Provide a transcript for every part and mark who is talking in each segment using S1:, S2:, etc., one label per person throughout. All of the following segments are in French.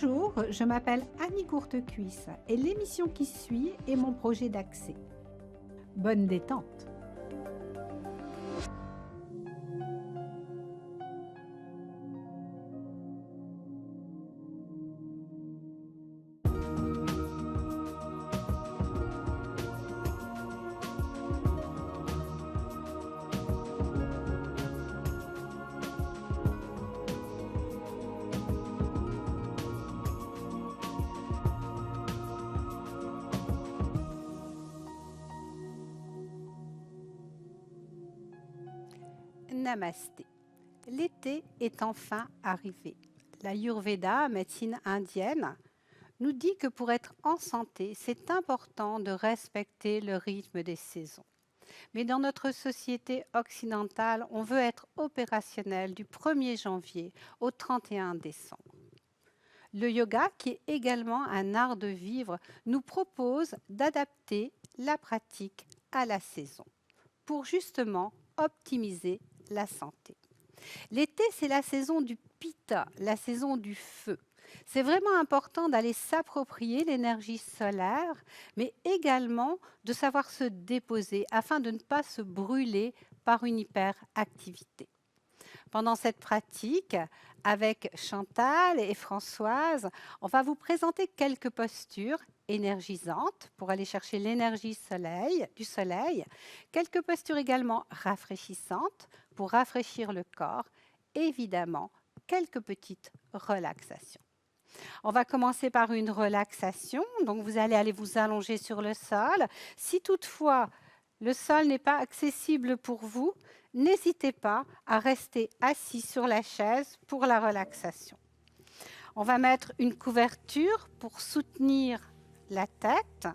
S1: Bonjour, je m'appelle Annie Courtecuisse et l'émission qui suit est mon projet d'accès. Bonne détente. Namasté. L'été est enfin arrivé. L'Ayurveda, médecine indienne, nous dit que pour être en santé, c'est important de respecter le rythme des saisons. Mais dans notre société occidentale, on veut être opérationnel du 1er janvier au 31 décembre. Le yoga, qui est également un art de vivre, nous propose d'adapter la pratique à la saison pour justement optimiser la santé. L'été, c'est la saison du pitta, la saison du feu. C'est vraiment important d'aller s'approprier l'énergie solaire, mais également de savoir se déposer afin de ne pas se brûler par une hyperactivité. Pendant cette pratique, avec Chantal et Françoise, on va vous présenter quelques postures énergisantes pour aller chercher l'énergie du soleil, quelques postures également rafraîchissantes pour rafraîchir le corps, évidemment, quelques petites relaxations. On va commencer par une relaxation, donc vous allez aller vous allonger sur le sol. Si toutefois le sol n'est pas accessible pour vous, n'hésitez pas à rester assis sur la chaise pour la relaxation. On va mettre une couverture pour soutenir la tête.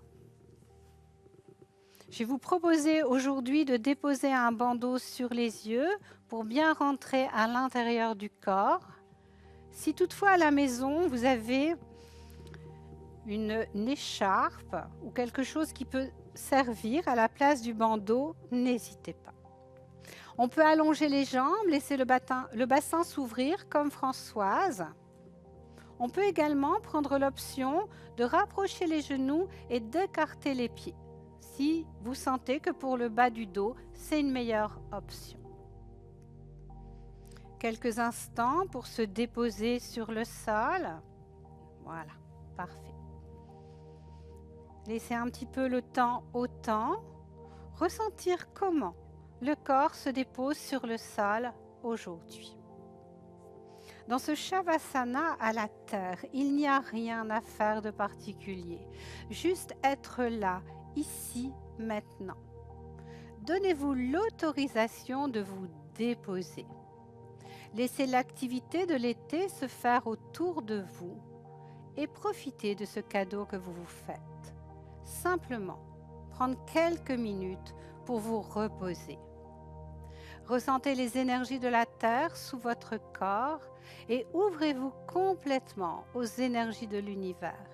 S1: Je vais vous proposer aujourd'hui de déposer un bandeau sur les yeux pour bien rentrer à l'intérieur du corps. Si toutefois à la maison, vous avez une écharpe ou quelque chose qui peut servir à la place du bandeau, n'hésitez pas. On peut allonger les jambes, laisser le bassin s'ouvrir comme Françoise. On peut également prendre l'option de rapprocher les genoux et d'écarter les pieds, si vous sentez que pour le bas du dos, c'est une meilleure option. Quelques instants pour se déposer sur le sol. Voilà, parfait. Laissez un petit peu le temps au temps. Ressentir comment le corps se dépose sur le sol aujourd'hui. Dans ce Shavasana à la terre, il n'y a rien à faire de particulier. Juste être là, ici, maintenant. Donnez-vous l'autorisation de vous déposer. Laissez l'activité de l'été se faire autour de vous et profitez de ce cadeau que vous vous faites. Simplement, prendre quelques minutes pour vous reposer. Ressentez les énergies de la terre sous votre corps et ouvrez-vous complètement aux énergies de l'univers.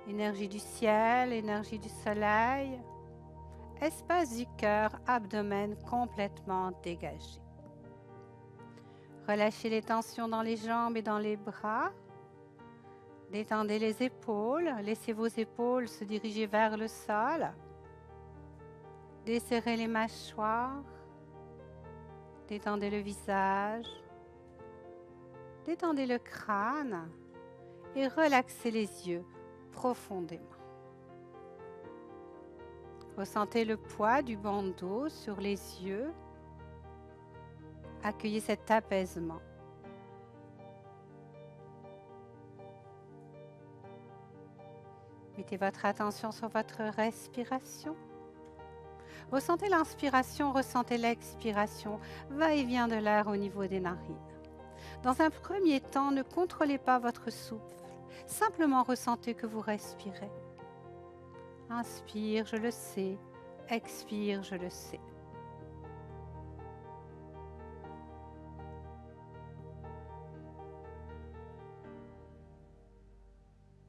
S1: Énergie du ciel, énergie du soleil, espace du cœur, abdomen complètement dégagé. Relâchez les tensions dans les jambes et dans les bras. Détendez les épaules, laissez vos épaules se diriger vers le sol. Desserrez les mâchoires. Détendez le visage. Détendez le crâne et relaxez les yeux profondément. Ressentez le poids du bandeau sur les yeux. Accueillez cet apaisement. Mettez votre attention sur votre respiration. Ressentez l'inspiration, ressentez l'expiration, va-et-vient de l'air au niveau des narines. Dans un premier temps, ne contrôlez pas votre souffle, simplement ressentez que vous respirez. Inspire, je le sais, expire, je le sais.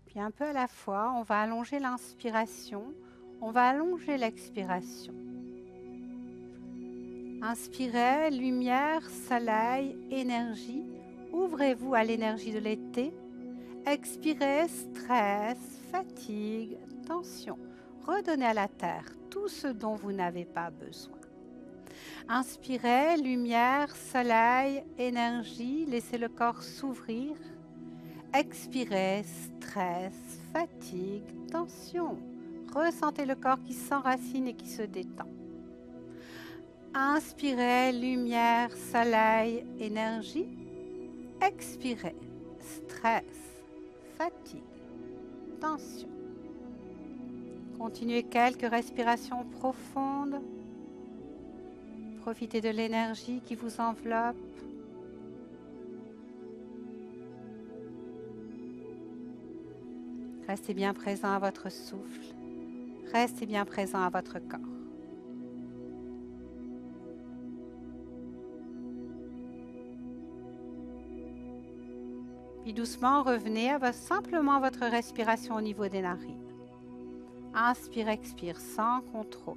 S1: Puis un peu à la fois, on va allonger l'inspiration, on va allonger l'expiration. Inspirez, lumière, soleil, énergie. Ouvrez-vous à l'énergie de l'été. Expirez, stress, fatigue, tension. Redonnez à la terre tout ce dont vous n'avez pas besoin. Inspirez, lumière, soleil, énergie, laissez le corps s'ouvrir. Expirez, stress, fatigue, tension. Ressentez le corps qui s'enracine et qui se détend. Inspirez, lumière, soleil, énergie. Expirez, stress, fatigue, tension. Continuez quelques respirations profondes. Profitez de l'énergie qui vous enveloppe. Restez bien présent à votre souffle. Restez bien présent à votre corps. Puis doucement, revenez à simplement votre respiration au niveau des narines. Inspire, expire sans contrôle.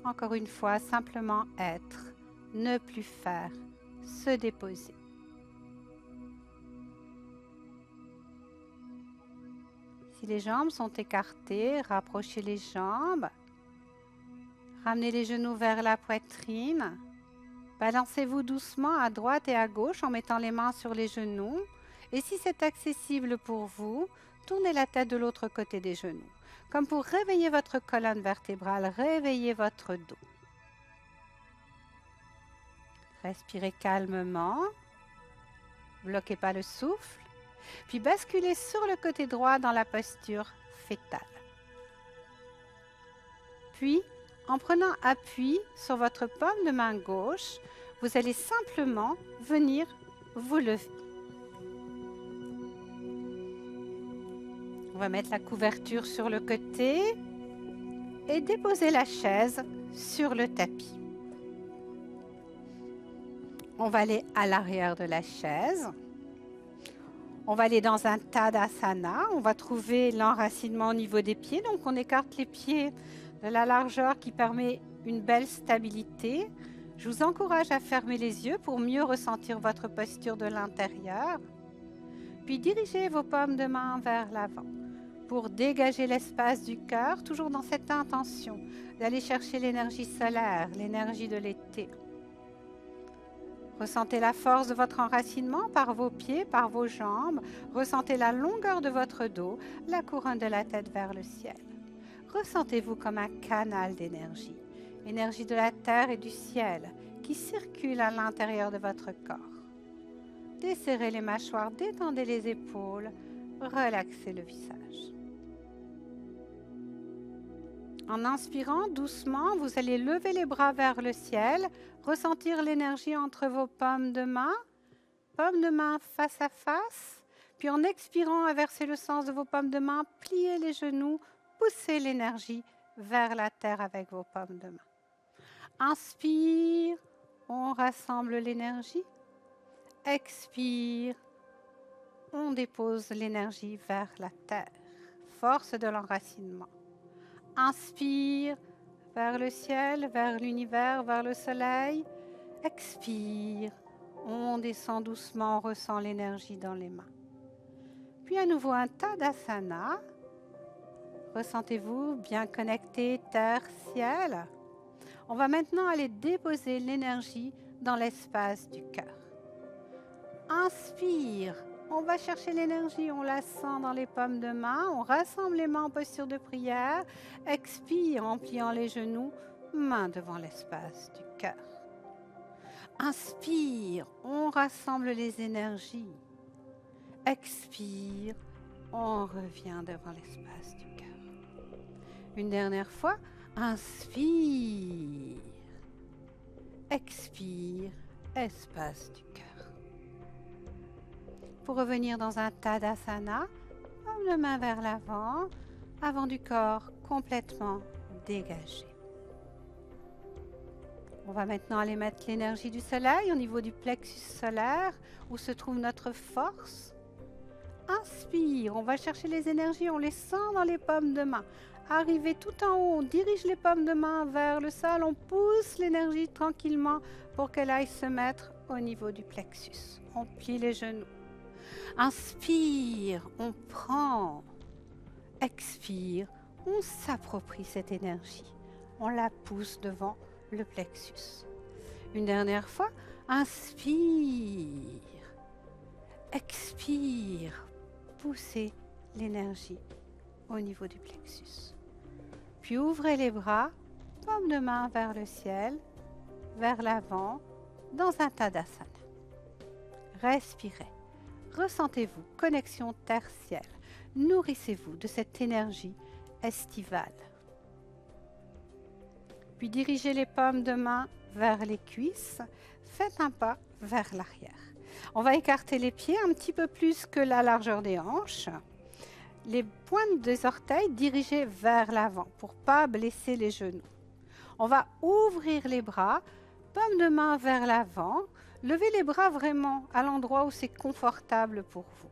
S1: Encore une fois, simplement être, ne plus faire, se déposer. Si les jambes sont écartées, rapprochez les jambes. Ramenez les genoux vers la poitrine. Balancez-vous doucement à droite et à gauche en mettant les mains sur les genoux. Et si c'est accessible pour vous, tournez la tête de l'autre côté des genoux, comme pour réveiller votre colonne vertébrale, réveiller votre dos. Respirez calmement, bloquez pas le souffle, puis basculez sur le côté droit dans la posture fétale. Puis, en prenant appui sur votre paume de main gauche, vous allez simplement venir vous lever. On va mettre la couverture sur le côté et déposer la chaise sur le tapis. On va aller à l'arrière de la chaise. On va aller dans un Tadasana. On va trouver l'enracinement au niveau des pieds. Donc, on écarte les pieds de la largeur qui permet une belle stabilité. Je vous encourage à fermer les yeux pour mieux ressentir votre posture de l'intérieur. Puis, dirigez vos paumes de main vers l'avant pour dégager l'espace du cœur, toujours dans cette intention d'aller chercher l'énergie solaire, l'énergie de l'été. Ressentez la force de votre enracinement par vos pieds, par vos jambes. Ressentez la longueur de votre dos, la couronne de la tête vers le ciel. Ressentez-vous comme un canal d'énergie, énergie de la terre et du ciel qui circule à l'intérieur de votre corps. Desserrez les mâchoires, détendez les épaules, relaxez le visage. En inspirant doucement, vous allez lever les bras vers le ciel, ressentir l'énergie entre vos paumes de main face à face. Puis en expirant, inversez le sens de vos paumes de main, pliez les genoux, poussez l'énergie vers la terre avec vos paumes de main. Inspire, on rassemble l'énergie. Expire, on dépose l'énergie vers la terre. Force de l'enracinement. Inspire vers le ciel, vers l'univers, vers le soleil. Expire, on descend doucement, on ressent l'énergie dans les mains. Puis à nouveau un Tadasana. Ressentez-vous bien connecté terre-ciel. On va maintenant aller déposer l'énergie dans l'espace du cœur. Inspire, on va chercher l'énergie, on la sent dans les paumes de main, on rassemble les mains en posture de prière. Expire en pliant les genoux, main devant l'espace du cœur. Inspire, on rassemble les énergies. Expire, on revient devant l'espace du cœur. Une dernière fois, inspire. Expire, espace du cœur. Pour revenir dans un Tadasana, paume de main vers l'avant, avant du corps complètement dégagé. On va maintenant aller mettre l'énergie du soleil au niveau du plexus solaire, où se trouve notre force. Inspire, on va chercher les énergies, on les sent dans les paumes de main. Arrivé tout en haut, on dirige les paumes de main vers le sol, on pousse l'énergie tranquillement pour qu'elle aille se mettre au niveau du plexus. On plie les genoux. Inspire, on prend. Expire, on s'approprie cette énergie. On la pousse devant le plexus. Une dernière fois, inspire. Expire, poussez l'énergie au niveau du plexus. Puis ouvrez les bras, paume de main vers le ciel, vers l'avant, dans un Tadasana. Respirez, ressentez-vous, connexion terre-ciel. Nourrissez-vous de cette énergie estivale. Puis dirigez les paumes de main vers les cuisses, faites un pas vers l'arrière. On va écarter les pieds un petit peu plus que la largeur des hanches. Les pointes des orteils dirigées vers l'avant pour ne pas blesser les genoux. On va ouvrir les bras, paume de main vers l'avant. Levez les bras vraiment à l'endroit où c'est confortable pour vous.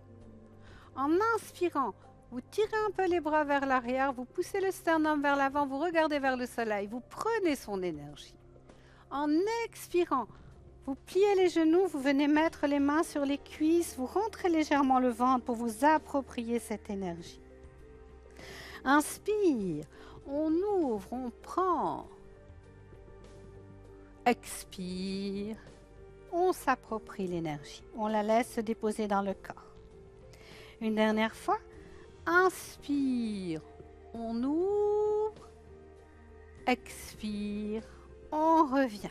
S1: En inspirant, vous tirez un peu les bras vers l'arrière, vous poussez le sternum vers l'avant, vous regardez vers le soleil, vous prenez son énergie. En expirant, vous pliez les genoux, vous venez mettre les mains sur les cuisses, vous rentrez légèrement le ventre pour vous approprier cette énergie. Inspire, on ouvre, on prend. Expire, on s'approprie l'énergie, on la laisse se déposer dans le corps. Une dernière fois, inspire, on ouvre, expire, on revient.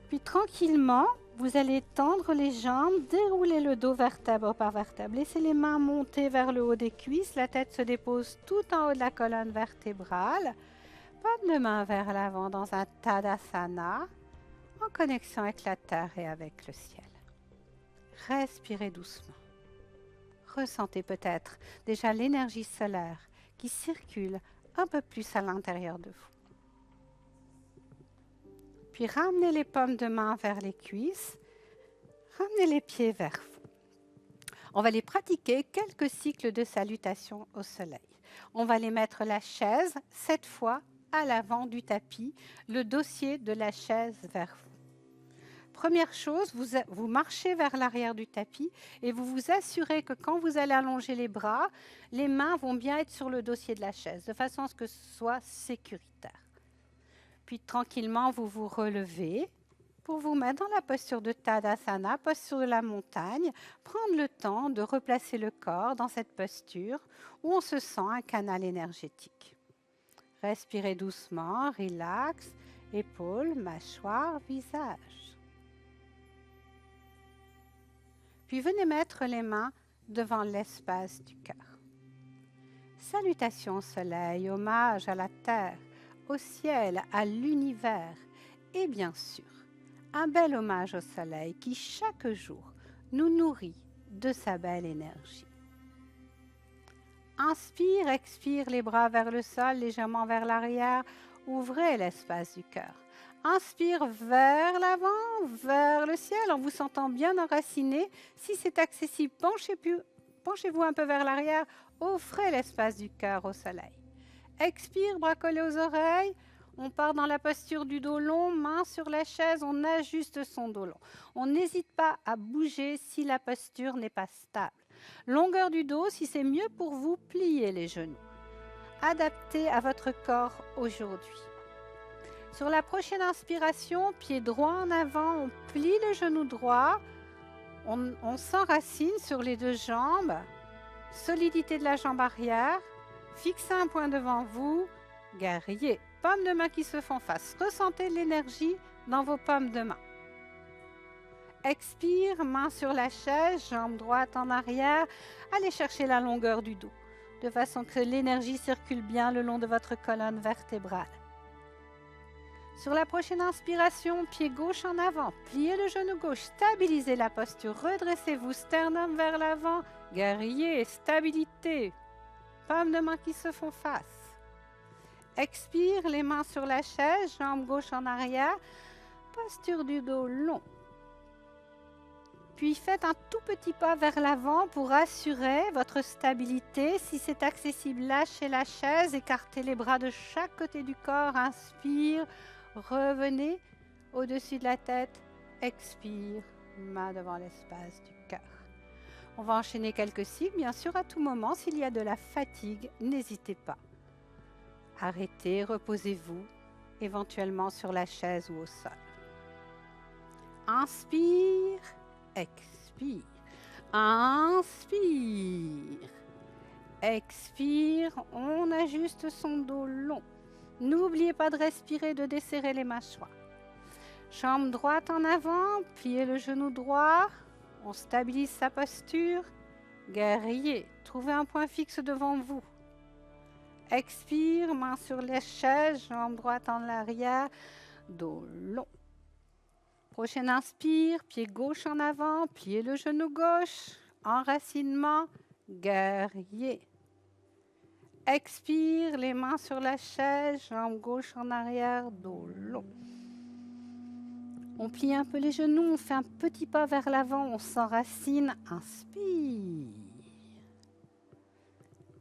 S1: Puis tranquillement, vous allez tendre les jambes, dérouler le dos vertèbre par vertèbre. Laissez les mains monter vers le haut des cuisses, la tête se dépose tout en haut de la colonne vertébrale. Paume de main vers l'avant dans un Tadasana, en connexion avec la terre et avec le ciel. Respirez doucement. Ressentez peut-être déjà l'énergie solaire qui circule un peu plus à l'intérieur de vous. Puis ramenez les paumes de main vers les cuisses, ramenez les pieds vers vous. On va les pratiquer quelques cycles de salutation au soleil. On va les mettre la chaise, cette fois à l'avant du tapis, le dossier de la chaise vers vous. Première chose, vous marchez vers l'arrière du tapis et vous vous assurez que quand vous allez allonger les bras, les mains vont bien être sur le dossier de la chaise, de façon à ce que ce soit sécuritaire. Puis tranquillement, vous vous relevez pour vous mettre dans la posture de Tadasana, posture de la montagne, prendre le temps de replacer le corps dans cette posture où on se sent un canal énergétique. Respirez doucement, relax, épaules, mâchoire, visage. Puis venez mettre les mains devant l'espace du cœur. Salutations au soleil, hommage à la terre, au ciel, à l'univers et bien sûr, un bel hommage au soleil qui chaque jour nous nourrit de sa belle énergie. Inspire, expire les bras vers le sol, légèrement vers l'arrière, ouvrez l'espace du cœur. Inspire vers l'avant, vers le ciel en vous sentant bien enraciné. Si c'est accessible, penchez-vous un peu vers l'arrière, offrez l'espace du cœur au soleil. Expire, bras collés aux oreilles. On part dans la posture du dos long, main sur la chaise, on ajuste son dos long. On n'hésite pas à bouger si la posture n'est pas stable. Longueur du dos, si c'est mieux pour vous, pliez les genoux. Adaptez à votre corps aujourd'hui. Sur la prochaine inspiration, pied droit en avant, on plie le genou droit, on s'enracine sur les deux jambes, solidité de la jambe arrière, fixez un point devant vous, guerrier, paumes de main qui se font face. Ressentez l'énergie dans vos paumes de main. Expire, main sur la chaise, jambe droite en arrière, allez chercher la longueur du dos, de façon que l'énergie circule bien le long de votre colonne vertébrale. Sur la prochaine inspiration, pied gauche en avant, pliez le genou gauche, stabilisez la posture, redressez-vous, sternum vers l'avant, guerrier, stabilité, paumes de main qui se font face. Expire, les mains sur la chaise, jambe gauche en arrière, posture du dos long. Puis faites un tout petit pas vers l'avant pour assurer votre stabilité. Si c'est accessible, lâchez la chaise, écartez les bras de chaque côté du corps, inspire. Revenez au-dessus de la tête, expire, main devant l'espace du cœur. On va enchaîner quelques cycles, bien sûr, à tout moment. S'il y a de la fatigue, n'hésitez pas. Arrêtez, reposez-vous, éventuellement sur la chaise ou au sol. Inspire, expire. Inspire, expire. On ajuste son dos long. N'oubliez pas de respirer, de desserrer les mâchoires. Jambe droite en avant, pliez le genou droit. On stabilise sa posture. Guerrier, trouvez un point fixe devant vous. Expire, main sur les chaises, jambe droite en arrière, dos long. Prochaine inspire, pied gauche en avant, pliez le genou gauche, enracinement, guerrier. Expire, les mains sur la chaise, jambe gauche en arrière, dos long. On plie un peu les genoux, on fait un petit pas vers l'avant, on s'enracine, inspire.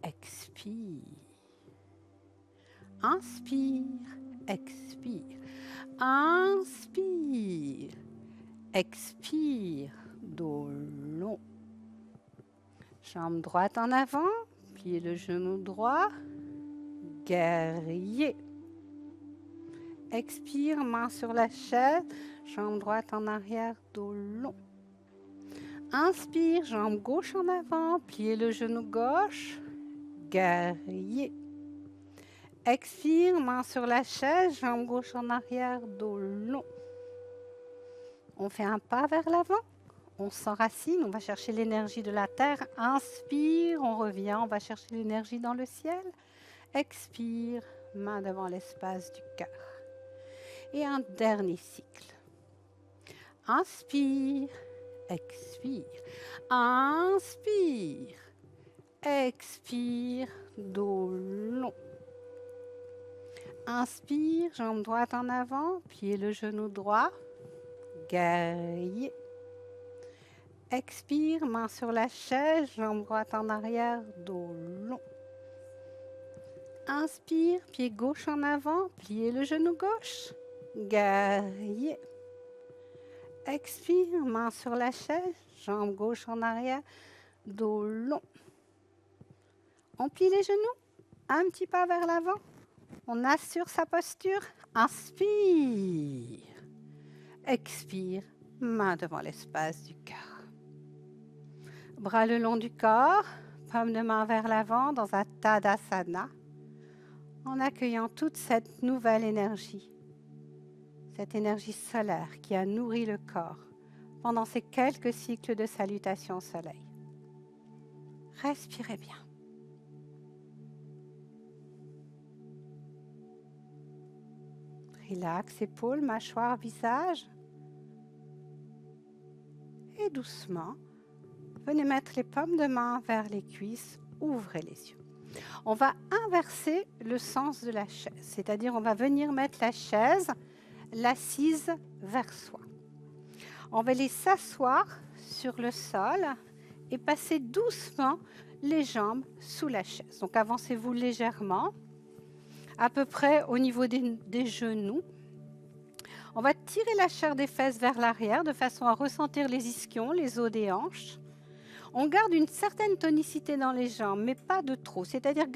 S1: Expire. Inspire, expire. Inspire, expire, dos long. Jambe droite en avant, pliez le genou droit, guerrier. Expire, main sur la chaise, jambe droite en arrière, dos long. Inspire, jambe gauche en avant, pliez le genou gauche, guerrier. Expire, main sur la chaise, jambe gauche en arrière, dos long. On fait un pas vers l'avant, on s'enracine, on va chercher l'énergie de la terre. Inspire, on revient, on va chercher l'énergie dans le ciel. Expire, main devant l'espace du cœur. Et un dernier cycle. Inspire, expire. Inspire, expire, dos long. Inspire, jambe droite en avant, pliez le genou droit, guerrier. Expire, main sur la chaise, jambe droite en arrière, dos long. Inspire, pied gauche en avant, pliez le genou gauche, guerrier. Expire, main sur la chaise, jambe gauche en arrière, dos long. On plie les genoux, un petit pas vers l'avant. On assure sa posture. Inspire. Expire. Main devant l'espace du cœur. Bras le long du corps. Paume de main vers l'avant dans un Tadasana. En accueillant toute cette nouvelle énergie. Cette énergie solaire qui a nourri le corps pendant ces quelques cycles de salutation au soleil. Respirez bien. Relax, épaules, mâchoire, visage. Et doucement, venez mettre les paumes de main vers les cuisses, ouvrez les yeux. On va inverser le sens de la chaise, c'est-à-dire on va venir mettre la chaise, l'assise vers soi. On va les s'asseoir sur le sol et passer doucement les jambes sous la chaise. Donc avancez-vous légèrement, à peu près au niveau des genoux. On va tirer la chair des fesses vers l'arrière de façon à ressentir les ischions, les os des hanches. On garde une certaine tonicité dans les jambes, mais pas de trop. C'est-à-dire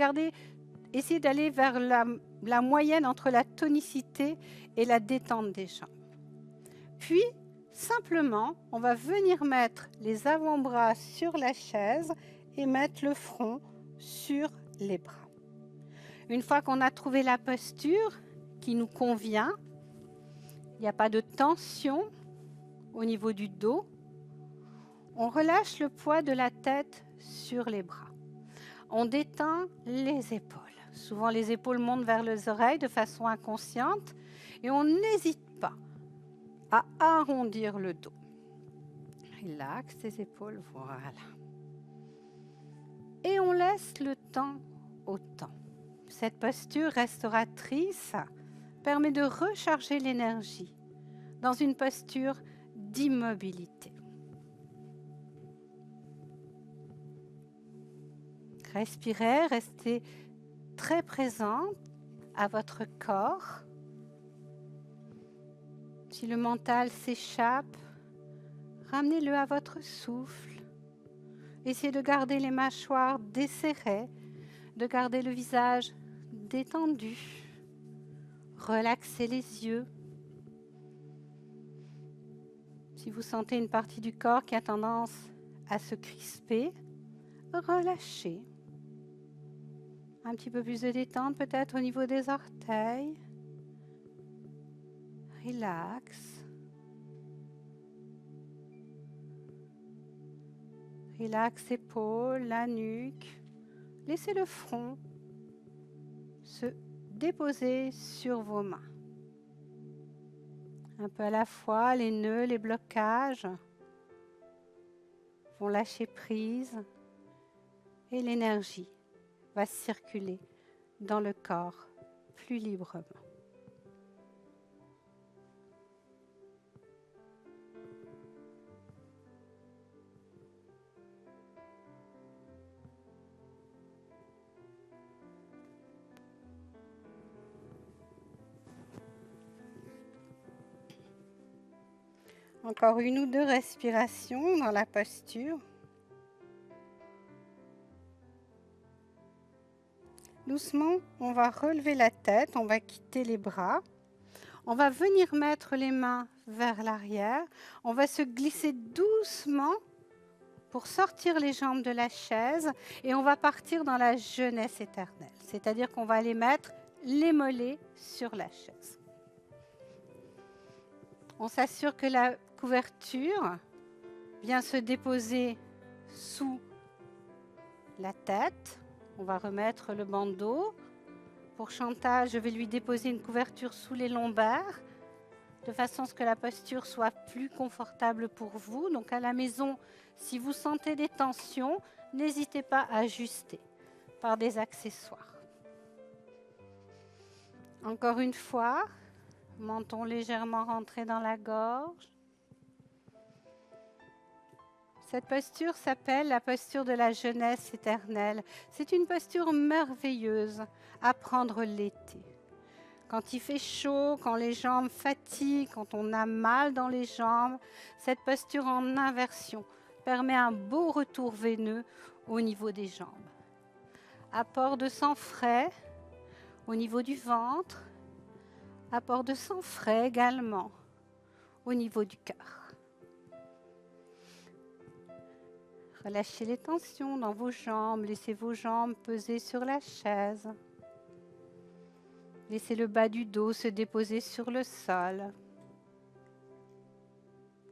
S1: essayez d'aller vers la moyenne entre la tonicité et la détente des jambes. Puis, simplement, on va venir mettre les avant-bras sur la chaise et mettre le front sur les bras. Une fois qu'on a trouvé la posture qui nous convient, il n'y a pas de tension au niveau du dos. On relâche le poids de la tête sur les bras. On détend les épaules. Souvent, les épaules montent vers les oreilles de façon inconsciente et on n'hésite pas à arrondir le dos. Relaxe les épaules, voilà. Et on laisse le temps au temps. Cette posture restauratrice permet de recharger l'énergie dans une posture d'immobilité. Respirez, restez très présente à votre corps. Si le mental s'échappe, Ramenez-le à votre souffle. Essayez de garder les mâchoires desserrées, de garder le visage détendu. Relaxez les yeux. Si vous sentez une partie du corps qui a tendance à se crisper, relâchez. Un petit peu plus de détente peut-être au niveau des orteils. Relax. Relax épaules, la nuque. Laissez le front se déposer sur vos mains. Un peu à la fois, les nœuds, les blocages vont lâcher prise et l'énergie va circuler dans le corps plus librement. Encore une ou deux respirations dans la posture. Doucement, on va relever la tête, on va quitter les bras. On va venir mettre les mains vers l'arrière. On va se glisser doucement pour sortir les jambes de la chaise et on va partir dans la jeunesse éternelle. C'est-à-dire qu'on va aller mettre les mollets sur la chaise. On s'assure que la couverture vient se déposer sous la tête. On va remettre le bandeau. Pour Chantal, je vais lui déposer une couverture sous les lombaires, de façon à ce que la posture soit plus confortable pour vous. Donc à la maison, si vous sentez des tensions, n'hésitez pas à ajuster par des accessoires. Encore une fois, menton légèrement rentré dans la gorge. Cette posture s'appelle la posture de la jeunesse éternelle. C'est une posture merveilleuse à prendre l'été. Quand il fait chaud, quand les jambes fatiguent, quand on a mal dans les jambes, cette posture en inversion permet un beau retour veineux au niveau des jambes. Apport de sang frais au niveau du ventre, apport de sang frais également au niveau du cœur. Relâchez les tensions dans vos jambes, laissez vos jambes peser sur la chaise. Laissez le bas du dos se déposer sur le sol.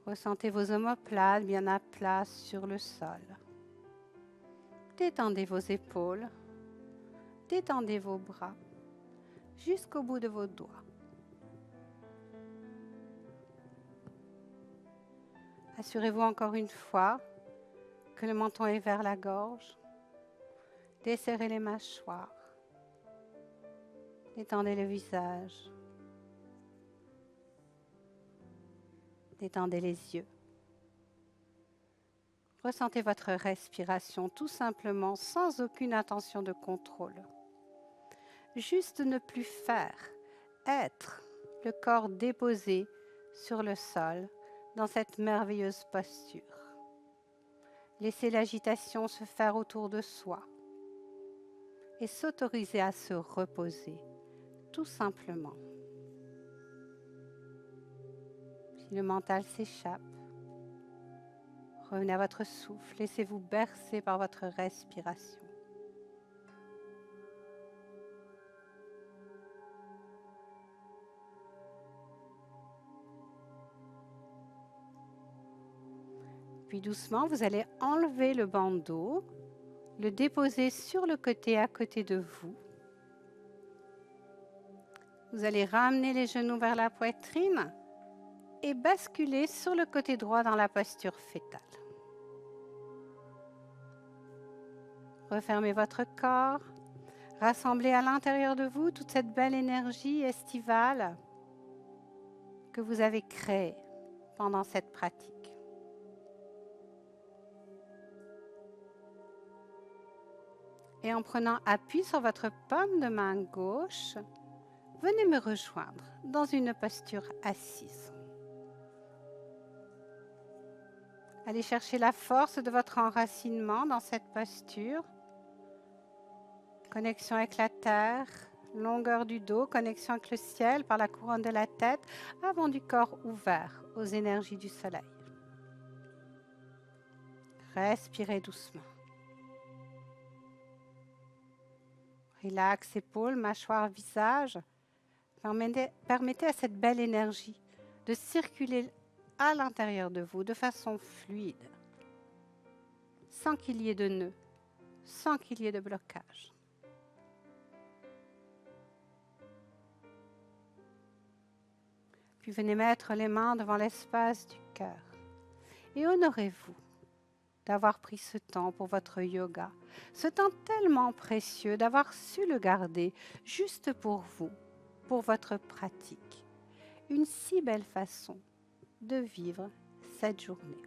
S1: Ressentez vos omoplates bien à plat sur le sol. Détendez vos épaules, détendez vos bras jusqu'au bout de vos doigts. Assurez-vous encore une fois que le menton est vers la gorge. Desserrez les mâchoires. Détendez le visage. Détendez les yeux. Ressentez votre respiration tout simplement sans aucune intention de contrôle. Juste ne plus faire, être le corps déposé sur le sol dans cette merveilleuse posture. Laissez l'agitation se faire autour de soi et s'autoriser à se reposer, tout simplement. Si le mental s'échappe, revenez à votre souffle, laissez-vous bercer par votre respiration. Puis doucement, vous allez enlever le bandeau, le déposer sur le côté à côté de vous. Vous allez ramener les genoux vers la poitrine et basculer sur le côté droit dans la posture fétale. Refermez votre corps, rassemblez à l'intérieur de vous toute cette belle énergie estivale que vous avez créée pendant cette pratique. Et en prenant appui sur votre paume de main gauche, venez me rejoindre dans une posture assise. Allez chercher la force de votre enracinement dans cette posture. Connexion avec la terre, longueur du dos, connexion avec le ciel par la couronne de la tête, avant du corps ouvert aux énergies du soleil. Respirez doucement. Relax épaules, mâchoire, visage. Permettez à cette belle énergie de circuler à l'intérieur de vous de façon fluide, sans qu'il y ait de nœuds, sans qu'il y ait de blocage. Puis venez mettre les mains devant l'espace du cœur et honorez-vous d'avoir pris ce temps pour votre yoga, ce temps tellement précieux, d'avoir su le garder juste pour vous, pour votre pratique. Une si belle façon de vivre cette journée.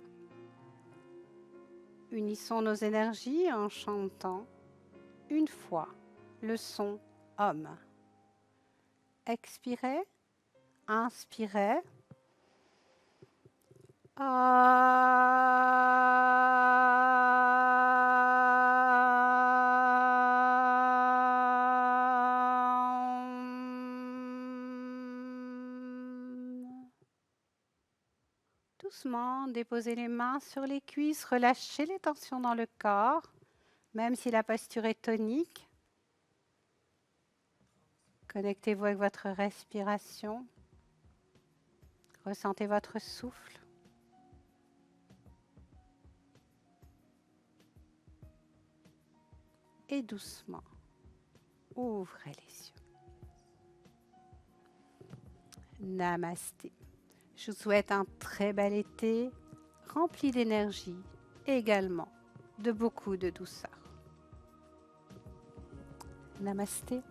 S1: Unissons nos énergies en chantant une fois le son Om. Expirez, inspirez. Doucement, déposez les mains sur les cuisses, relâchez les tensions dans le corps, même si la posture est tonique. Connectez-vous avec votre respiration. Ressentez votre souffle. Et doucement, ouvrez les yeux. Namasté. Je vous souhaite un très bel été, rempli d'énergie et également de beaucoup de douceur. Namasté.